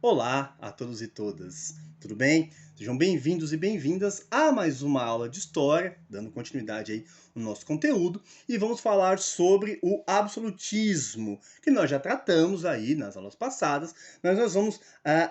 Olá a todos e todas, tudo bem? Sejam bem-vindos e bem-vindas a mais uma aula de história, dando continuidade aí no nosso conteúdo, e vamos falar sobre o absolutismo, que nós já tratamos aí nas aulas passadas, mas nós vamos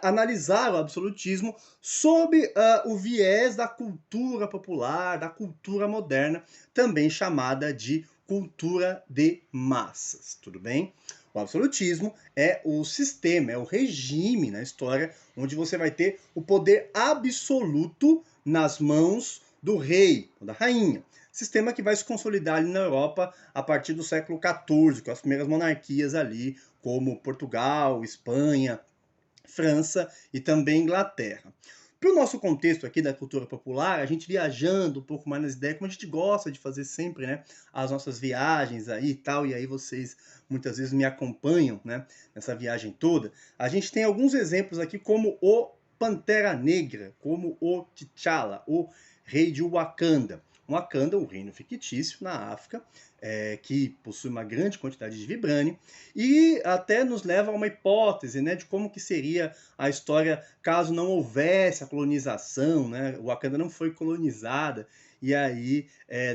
analisar o absolutismo sob o viés da cultura popular, da cultura moderna, também chamada de cultura de massas, tudo bem? O absolutismo é o sistema, é o regime na história onde você vai ter o poder absoluto nas mãos do rei, ou da rainha. Sistema que vai se consolidar ali na Europa a partir do século XIV, com as primeiras monarquias ali, como Portugal, Espanha, França e também Inglaterra. Para o nosso contexto aqui da cultura popular, a gente viajando um pouco mais nas ideias, como a gente gosta de fazer sempre, né? As nossas viagens aí e tal, e aí vocês muitas vezes me acompanham, né? Nessa viagem toda. A gente tem alguns exemplos aqui, como o Pantera Negra, como o T'Challa, o rei de Wakanda. Wakanda, um reino fictício na África, que possui uma grande quantidade de vibrânio, e até nos leva a uma hipótese, né, de como que seria a história caso não houvesse a colonização, né? O Wakanda não foi colonizada e aí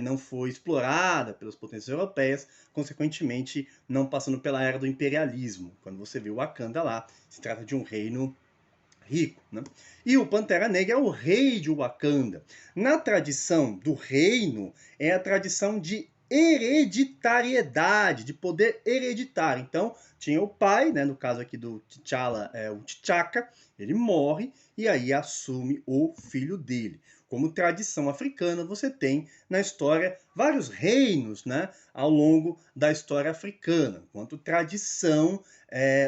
não foi explorada pelas potências europeias, consequentemente não passando pela era do imperialismo. Quando você vê o Wakanda lá, se trata de um reino rico, né? E o Pantera Negra é o rei de Wakanda. Na tradição do reino, é a tradição de hereditariedade, de poder hereditário. Então, tinha o pai, né, no caso aqui do T'Challa, o T'Chaka, ele morre e aí assume o filho dele. Como tradição africana, você tem na história vários reinos, né, ao longo da história africana, quanto tradição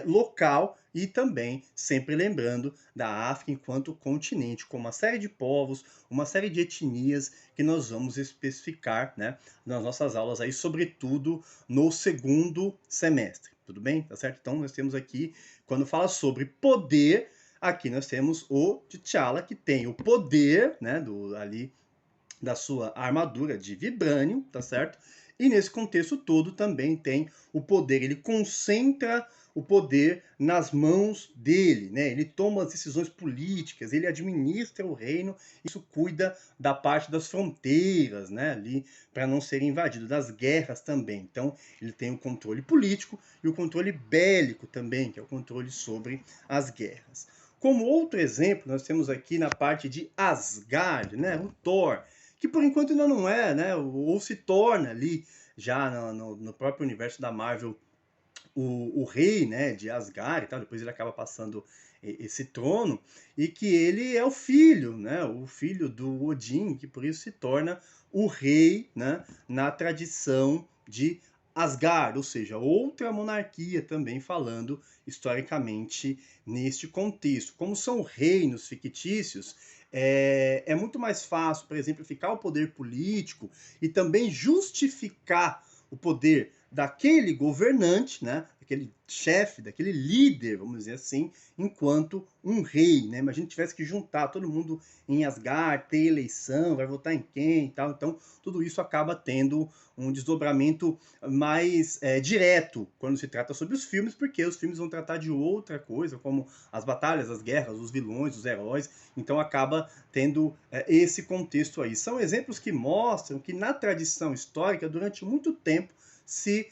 local e também sempre lembrando da África enquanto continente, com uma série de povos, uma série de etnias que nós vamos especificar, né, nas nossas aulas aí, sobretudo no segundo semestre. Tudo bem? Tá certo? Então nós temos aqui, quando fala sobre poder, aqui nós temos o T'Challa, que tem o poder, né, ali da sua armadura de vibrânio, tá certo? E nesse contexto todo também tem o poder, ele concentra o poder nas mãos dele, né? Ele toma as decisões políticas, ele administra o reino, isso cuida da parte das fronteiras, né? Ali para não ser invadido, das guerras também. Então ele tem o controle político e o controle bélico também, que é o controle sobre as guerras. Como outro exemplo, nós temos aqui na parte de Asgard, né? O Thor, que por enquanto ainda não é, né? Ou se torna ali já no próprio universo da Marvel o rei, né, de Asgard e tal, depois ele acaba passando esse trono, e que ele é o filho, né, o filho do Odin, que por isso se torna o rei, né, na tradição de Asgard, ou seja, outra monarquia também falando historicamente neste contexto. Como são reinos fictícios, é muito mais fácil para exemplificar o poder político e também justificar o poder daquele governante, né, daquele chefe, daquele líder, vamos dizer assim, enquanto um rei, né? Imagina que tivesse que juntar todo mundo em Asgard, ter eleição, vai votar em quem e tal. Então, tudo isso acaba tendo um desdobramento mais direto quando se trata sobre os filmes, porque os filmes vão tratar de outra coisa, como as batalhas, as guerras, os vilões, os heróis. Então, acaba tendo esse contexto aí. São exemplos que mostram que na tradição histórica, durante muito tempo, se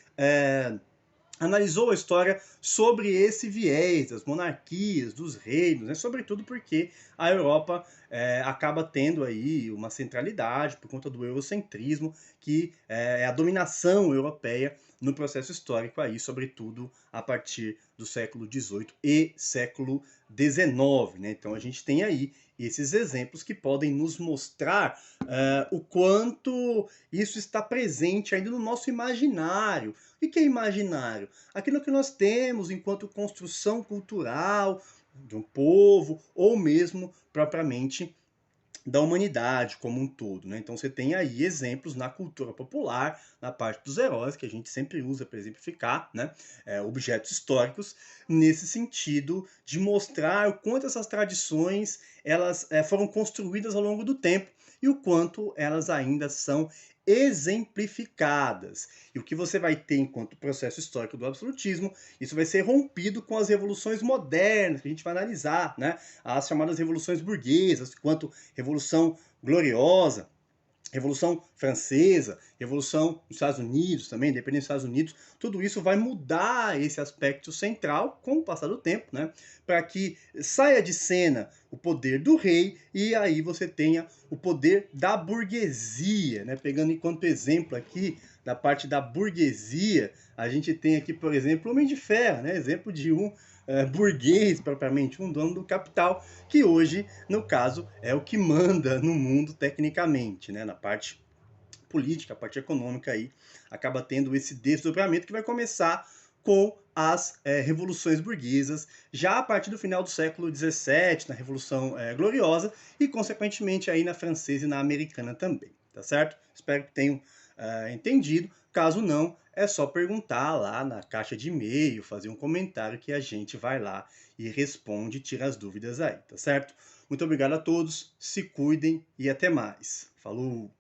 analisou a história sobre esse viés das monarquias, dos reinos, né? Sobretudo porque a Europa acaba tendo aí uma centralidade por conta do eurocentrismo, que é a dominação europeia no processo histórico aí, sobretudo a partir do século XVIII e século XIX, né? Então a gente tem aí esses exemplos que podem nos mostrar o quanto isso está presente ainda no nosso imaginário. O que é imaginário? Aquilo que nós temos enquanto construção cultural de um povo, ou mesmo propriamente da humanidade como um todo, né? Então você tem aí exemplos na cultura popular, na parte dos heróis, que a gente sempre usa para exemplificar, né? Objetos históricos, nesse sentido de mostrar o quanto essas tradições elas foram construídas ao longo do tempo e o quanto elas ainda são exemplificadas. E o que você vai ter enquanto processo histórico do absolutismo, isso vai ser rompido com as revoluções modernas, que a gente vai analisar, né? As chamadas revoluções burguesas, quanto Revolução Gloriosa, Revolução Francesa, Revolução dos Estados Unidos também, independência dos Estados Unidos, tudo isso vai mudar esse aspecto central com o passar do tempo, né? Para que saia de cena o poder do rei e aí você tenha o poder da burguesia, né? Pegando enquanto exemplo aqui, da parte da burguesia, a gente tem aqui, por exemplo, o Homem de Ferro, né? Exemplo de um burguês, propriamente, um dono do capital, que hoje, no caso, é o que manda no mundo tecnicamente, né? Na parte política, a parte econômica aí, acaba tendo esse desdobramento que vai começar com as revoluções burguesas, já a partir do final do século XVII, na Revolução Gloriosa, e consequentemente aí na francesa e na americana também, tá certo? Espero que tenham entendido. Caso não, é só perguntar lá na caixa de e-mail, fazer um comentário que a gente vai lá e responde, tira as dúvidas aí, tá certo? Muito obrigado a todos, se cuidem e até mais. Falou!